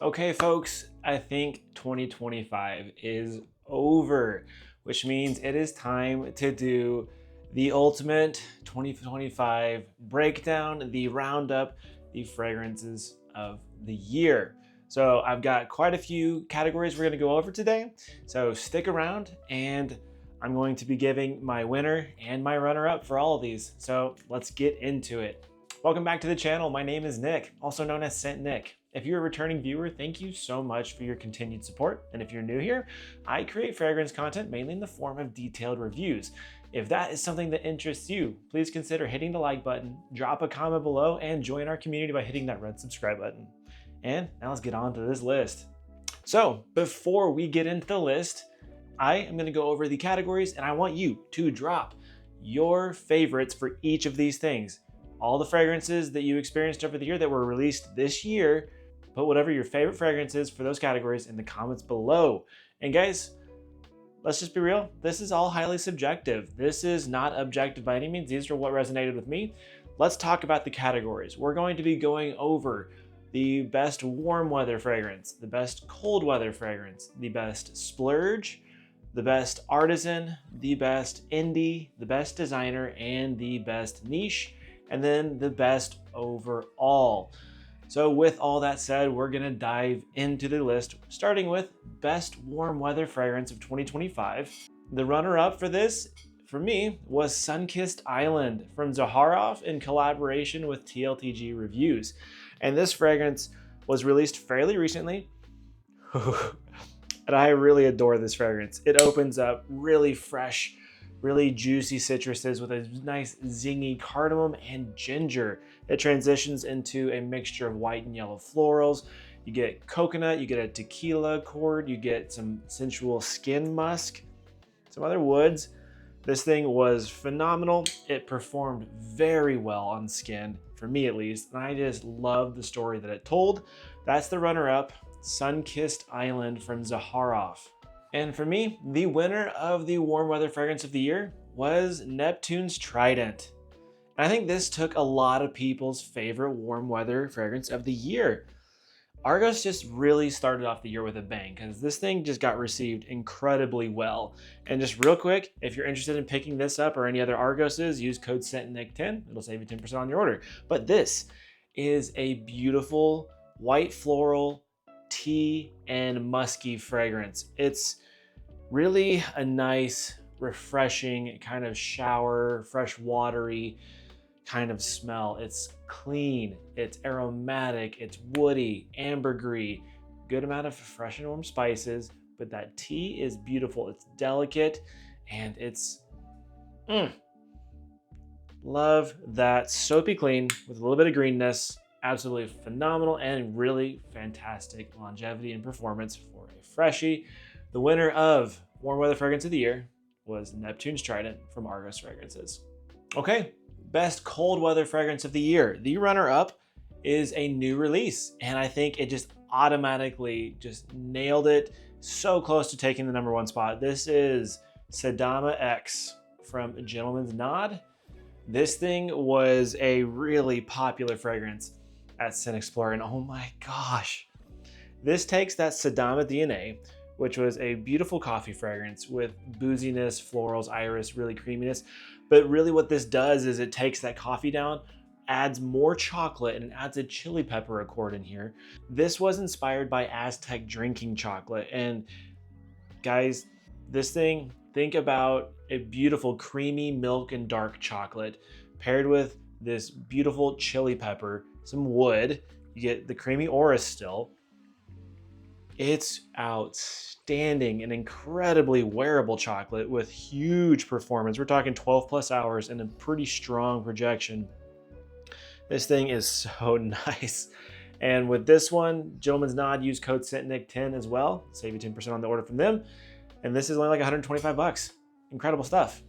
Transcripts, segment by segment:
Okay, folks, I think 2025 is over, which means it is time to do the ultimate 2025 breakdown, the roundup, the fragrances of the year. So I've got quite a few categories we're going to go over today. So stick around, and I'm going to be giving my winner and my runner-up for all of these. So let's get into it. Welcome back to the channel. My name is Nick, also known as Scent Nick. If you're a returning viewer, thank you so much for your continued support. And if you're new here, I create fragrance content mainly in the form of detailed reviews. If that is something that interests you, please consider hitting the like button, drop a comment below, and join our community by hitting that red subscribe button. And now let's get on to this list. So before we get into the list, I am going to go over the categories, and I want you to drop your favorites for each of these things. All the fragrances that you experienced over the year that were released this year, put whatever your favorite fragrance is for those categories in the comments below. And guys, let's just be real. This is all highly subjective. This is not objective by any means. These are what resonated with me. Let's talk about the categories. We're going to be going over the best warm weather fragrance, the best cold weather fragrance, the best splurge, the best artisan, the best indie, the best designer, and the best niche, and then the best overall. So with all that said, we're gonna dive into the list, starting with best warm weather fragrance of 2025. The runner-up for this, for me, was Sun-Kissed Island from Zaharoff in collaboration with TLTG Reviews. And this fragrance was released fairly recently. And I really adore this fragrance. It opens up really fresh, really juicy citruses with a nice zingy cardamom and ginger. It transitions into a mixture of white and yellow florals. You get coconut, you get a tequila chord, you get some sensual skin musk, some other woods. This thing was phenomenal. It performed very well on skin, for me at least, and I just love the story that it told. That's the runner-up, Sun-Kissed Island from Zaharoff. And for me, the winner of the warm weather fragrance of the year was Neptune's Trident. And I think this took a lot of people's favorite warm weather fragrance of the year. Argos just really started off the year with a bang because this thing just got received incredibly well. And just real quick, if you're interested in picking this up or any other Argoses, use code SCENTNIC10. It'll save you 10% on your order. But this is a beautiful white floral, tea, and musky fragrance. It's really a nice, refreshing kind of shower, fresh watery kind of smell. It's clean, it's aromatic, it's woody, ambergris, good amount of fresh and warm spices, but that tea is beautiful. It's delicate, and it's love that soapy clean with a little bit of greenness. Absolutely phenomenal and really fantastic longevity and performance for a freshie. The winner of warm weather fragrance of the year was Neptune's Trident from Argos Fragrances. Okay, best cold weather fragrance of the year. The runner-up is a new release, and I think it just automatically just nailed it. So close to taking the number one spot. This is Sadama X from Gentleman's Nod. This thing was a really popular fragrance at Scent Explorer, and oh my gosh. This takes that Sadama DNA, which was a beautiful coffee fragrance with booziness, florals, iris, really creaminess. But really what this does is it takes that coffee down, adds more chocolate, and adds a chili pepper accord in here. This was inspired by Aztec drinking chocolate. And guys, this thing, think about a beautiful creamy milk and dark chocolate paired with this beautiful chili pepper, some wood. You get the creamy orris still. It's outstanding and incredibly wearable chocolate with huge performance. We're talking 12 plus hours and a pretty strong projection. This thing is so nice. And with this one, Gentleman's Nod, use code SCENTNIC10 as well. Save you 10% on the order from them. And this is only like 125 bucks. Incredible stuff.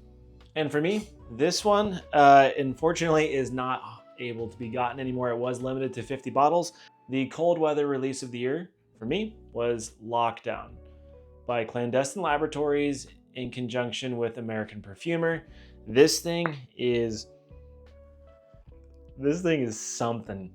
And for me, this one, unfortunately, is not able to be gotten anymore. It was limited to 50 bottles. The cold weather release of the year for me was Lockdown by Clandestine Laboratories in conjunction with American Perfumer. This thing is something.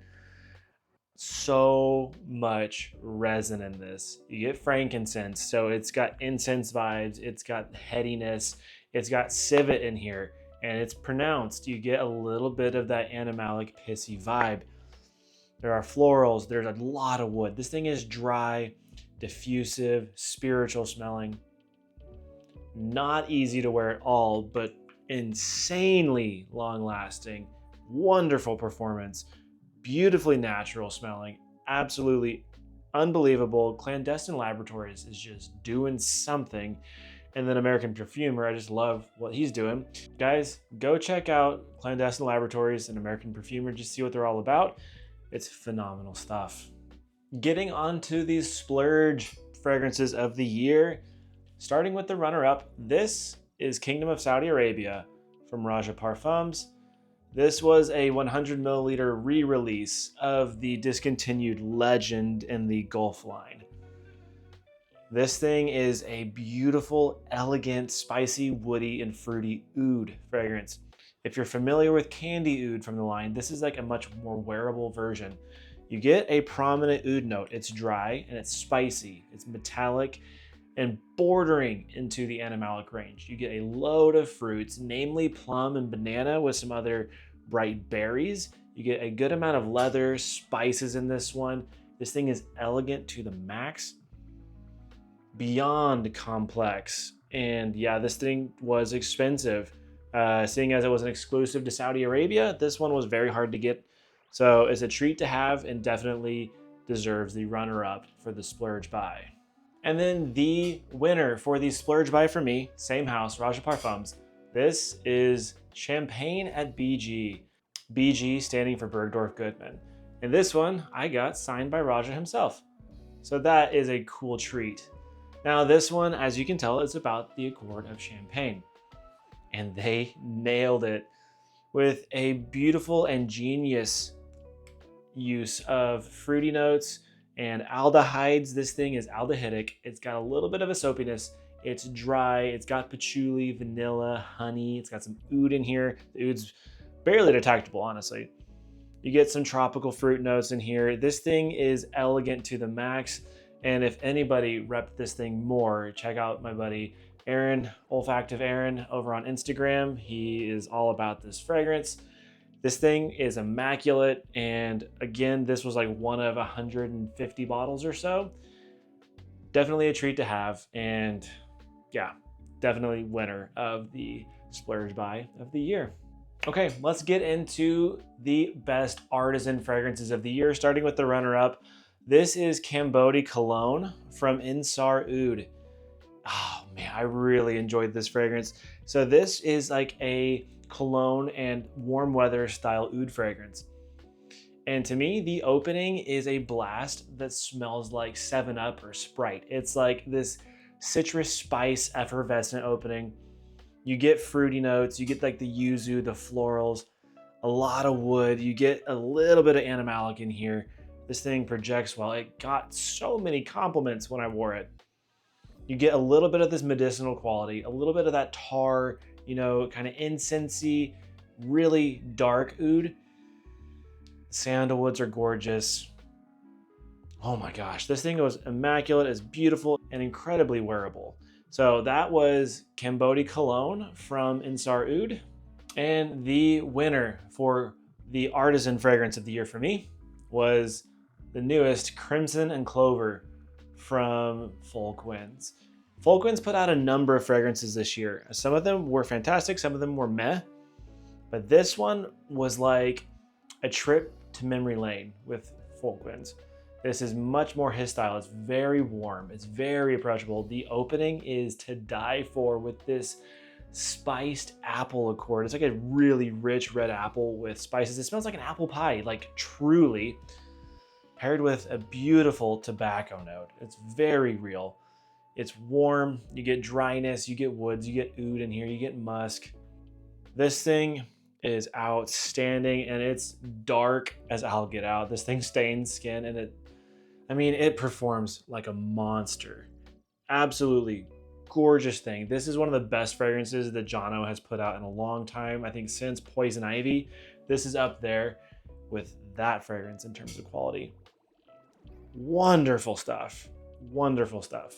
so much resin in this. You get frankincense, so it's got incense vibes, it's got headiness, it's got civet in here, and it's pronounced. You get a little bit of that animalic pissy vibe. There are florals, there's a lot of wood. This thing is dry, diffusive, spiritual smelling. Not easy to wear at all, but insanely long lasting, wonderful performance, beautifully natural smelling, absolutely unbelievable. Clandestine Laboratories is just doing something. And then American Perfumer, I just love what he's doing. Guys, go check out Clandestine Laboratories and American Perfumer, just see what they're all about. It's phenomenal stuff. Getting onto these Splurge fragrances of the year, starting with the runner-up, this is Kingdom of Saudi Arabia from Raja Parfums. This was a 100 milliliter re-release of the discontinued Legend in the Gulf line. This thing is a beautiful, elegant, spicy, woody, and fruity oud fragrance. If you're familiar with candy oud from the line, this is like a much more wearable version. You get a prominent oud note. It's dry and it's spicy. It's metallic and bordering into the animalic range. You get a load of fruits, namely plum and banana with some other bright berries. You get a good amount of leather, spices in this one. This thing is elegant to the max, beyond complex. And yeah, this thing was expensive. Seeing as it was an exclusive to Saudi Arabia, this one was very hard to get. So it's a treat to have and definitely deserves the runner-up for the Splurge buy. And then the winner for the Splurge buy for me, same house, Raja Parfums. This is Champagne at BG. BG standing for Bergdorf Goodman. And this one I got signed by Raja himself. So that is a cool treat. Now this one, as you can tell, is about the Accord of Champagne. And they nailed it with a beautiful and genius use of fruity notes and aldehydes. This thing is aldehydic. It's got a little bit of a soapiness. It's dry. It's got patchouli, vanilla, honey. It's got some oud in here. The oud's barely detectable, honestly. You get some tropical fruit notes in here. This thing is elegant to the max. And if anybody repped this thing more, check out my buddy Aaron, Olfactive Aaron, over on Instagram. He is all about this fragrance. This thing is immaculate. And again, this was like one of 150 bottles or so. Definitely a treat to have. And yeah, definitely winner of the Splurge buy of the year. Okay, let's get into the best artisan fragrances of the year, starting with the runner-up. This is Cambodia Cologne from Insar Oud. Oh man, I really enjoyed this fragrance. So this is like a cologne and warm weather style oud fragrance. And to me, the opening is a blast that smells like 7-Up or Sprite. It's like this citrus spice effervescent opening. You get fruity notes, you get like the yuzu, the florals, a lot of wood. You get a little bit of animalic in here. This thing projects well. It got so many compliments when I wore it. You get a little bit of this medicinal quality, a little bit of that tar, you know, kind of incensey, really dark oud. Sandalwoods are gorgeous. Oh my gosh, this thing was immaculate, it's beautiful, and incredibly wearable. So that was Cambodia Cologne from Insar Oud. And the winner for the artisan fragrance of the year for me was the newest Crimson and Clover from Folk Winds. Folk Winds put out a number of fragrances this year. Some of them were fantastic, some of them were meh, but this one was like a trip to memory lane with Folk Winds. This is much more his style. It's very warm, it's very approachable. The opening is to die for with this spiced apple accord. It's like a really rich red apple with spices. It smells like an apple pie, like truly, paired with a beautiful tobacco note. It's very real. It's warm, you get dryness, you get woods, you get oud in here, you get musk. This thing is outstanding and it's dark as I'll get out. This thing stains skin and it performs like a monster. Absolutely gorgeous thing. This is one of the best fragrances that Jono has put out in a long time. I think since Poison Ivy, this is up there with that fragrance in terms of quality. Wonderful stuff. Wonderful stuff.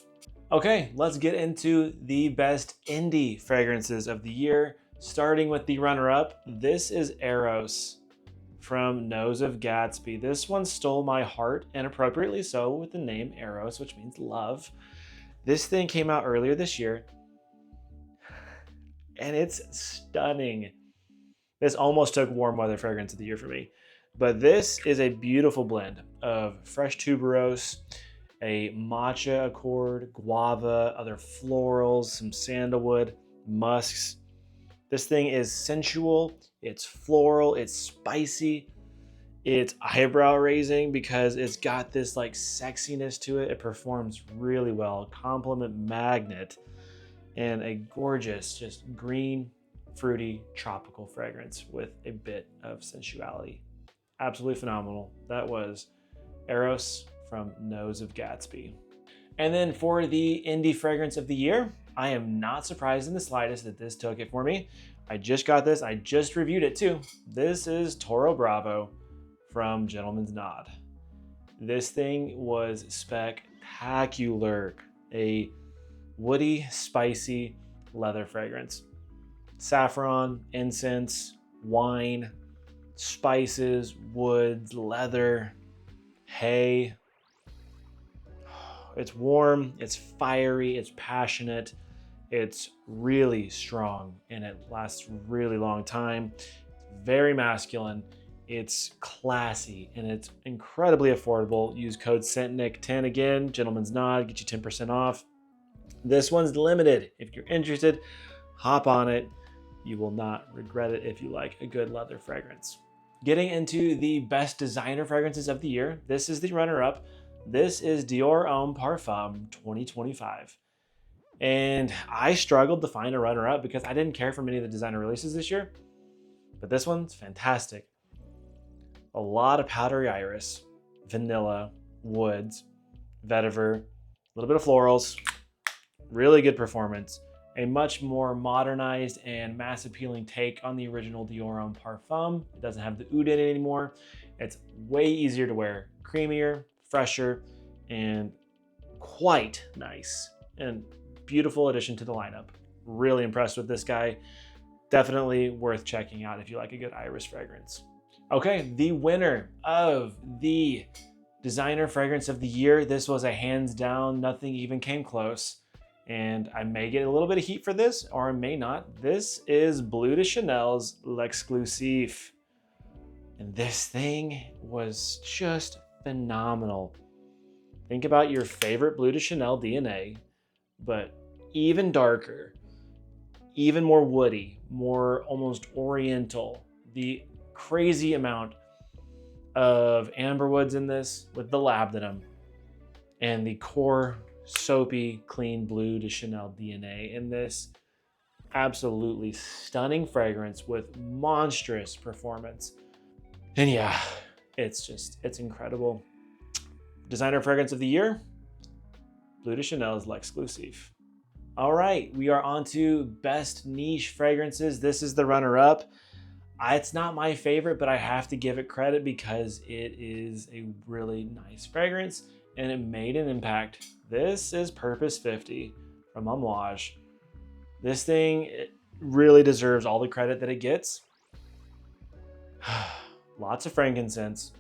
Okay, let's get into the best indie fragrances of the year, starting with the runner-up. This is Eros from Nose of Gatsby. This one stole my heart, and appropriately so, with the name Eros, which means love. This thing came out earlier this year, and it's stunning. This almost took warm weather fragrance of the year for me. But this is a beautiful blend of fresh tuberose, a matcha accord, guava, other florals, some sandalwood, musks. This thing is sensual, it's floral, it's spicy, it's eyebrow raising because it's got this like sexiness to it. It performs really well, compliment magnet, and a gorgeous, just green, fruity, tropical fragrance with a bit of sensuality. Absolutely phenomenal. That was Eros from Nose of Gatsby. And then for the indie fragrance of the year, I am not surprised in the slightest that this took it for me. I just got this, I just reviewed it too. This is Toro Bravo from Gentleman's Nod. This thing was spectacular. A woody, spicy leather fragrance. Saffron, incense, wine, spices, woods, leather, hay. It's warm, it's fiery, it's passionate, it's really strong, and it lasts a really long time. It's very masculine, it's classy, and it's incredibly affordable. Use code SCENTNIC10 again, Gentleman's Nod, get you 10% off. This one's limited. If you're interested, hop on it. You will not regret it if you like a good leather fragrance. Getting into the best designer fragrances of the year, this is the runner-up. This is Dior Homme Parfum 2025. And I struggled to find a runner-up because I didn't care for many of the designer releases this year, but this one's fantastic. A lot of powdery iris, vanilla, woods, vetiver, a little bit of florals, really good performance. A much more modernized and mass appealing take on the original Dior Homme Parfum. It doesn't have the oud in it anymore. It's way easier to wear, creamier, fresher, and quite nice. And beautiful addition to the lineup. Really impressed with this guy. Definitely worth checking out if you like a good iris fragrance. Okay, the winner of the designer fragrance of the year. This was a hands down, nothing even came close. And I may get a little bit of heat for this, or I may not. This is Bleu de Chanel's L'Exclusif. And this thing was just phenomenal. Think about your favorite Bleu de Chanel DNA, but even darker, even more woody, more almost oriental. The crazy amount of amber woods in this with the labdanum, and the core soapy, clean Bleu de Chanel DNA in this. Absolutely stunning fragrance with monstrous performance. And yeah, it's incredible. Designer fragrance of the year, Bleu de Chanel's L'Exclusif. All right, we are on to best niche fragrances. This is the runner-up. It's not my favorite, but I have to give it credit because it is a really nice fragrance and it made an impact. This is Purpose 50 from Amouage. This thing, it really deserves all the credit that it gets. Lots of frankincense,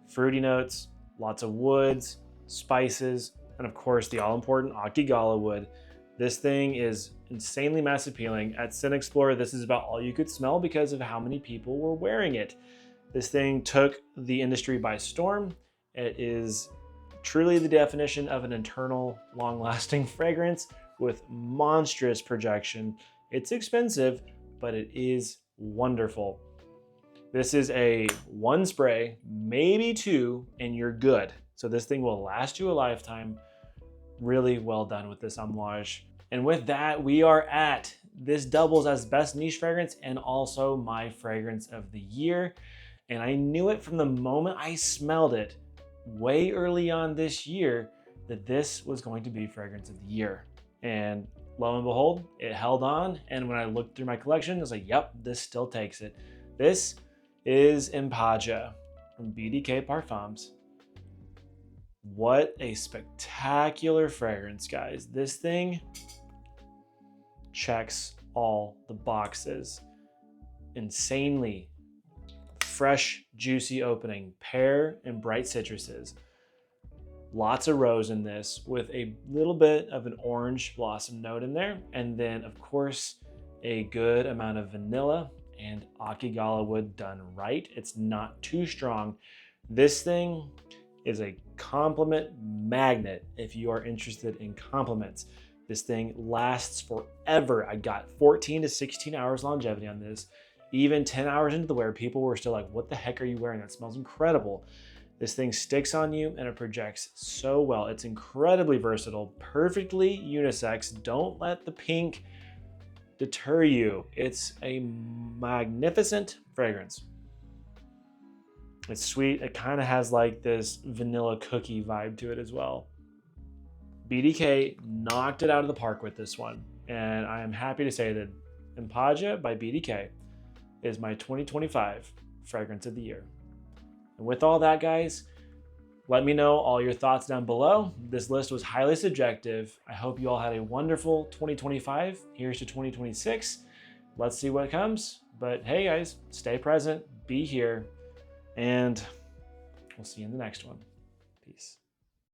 fruity notes, lots of woods, spices, and of course the all-important Octigala wood. This thing is insanely mass appealing. At Scent Explorer, this is about all you could smell because of how many people were wearing it. This thing took the industry by storm. It is truly the definition of an internal, long-lasting fragrance with monstrous projection. It's expensive, but it is wonderful. This is a one spray, maybe two, and you're good. So this thing will last you a lifetime. Really well done with this Amouage. And with that, we are at, this doubles as best niche fragrance and also my fragrance of the year. And I knew it from the moment I smelled it way early on this year that this was going to be fragrance of the year. And lo and behold, it held on. And when I looked through my collection, I was like, yep, this still takes it. This is Impaja from BDK Parfums. What a spectacular fragrance, guys. This thing checks all the boxes. Insanely fresh, juicy opening, pear and bright citruses. Lots of rose in this with a little bit of an orange blossom note in there. And then of course, a good amount of vanilla and Akigala wood done right. It's not too strong. This thing is a compliment magnet if you are interested in compliments. This thing lasts forever. I got 14 to 16 hours longevity on this. Even 10 hours into the wear, people were still like, what the heck are you wearing? That smells incredible. This thing sticks on you and it projects so well. It's incredibly versatile, perfectly unisex. Don't let the pink deter you. It's a magnificent fragrance. It's sweet. It kind of has like this vanilla cookie vibe to it as well. BDK knocked it out of the park with this one. And I am happy to say that Empagia by BDK is my 2025 fragrance of the year. And with all that, guys, let me know all your thoughts down below. This list was highly subjective. I hope you all had a wonderful 2025. Here's to 2026. Let's see what comes. But hey, guys, stay present, be here, and we'll see you in the next one.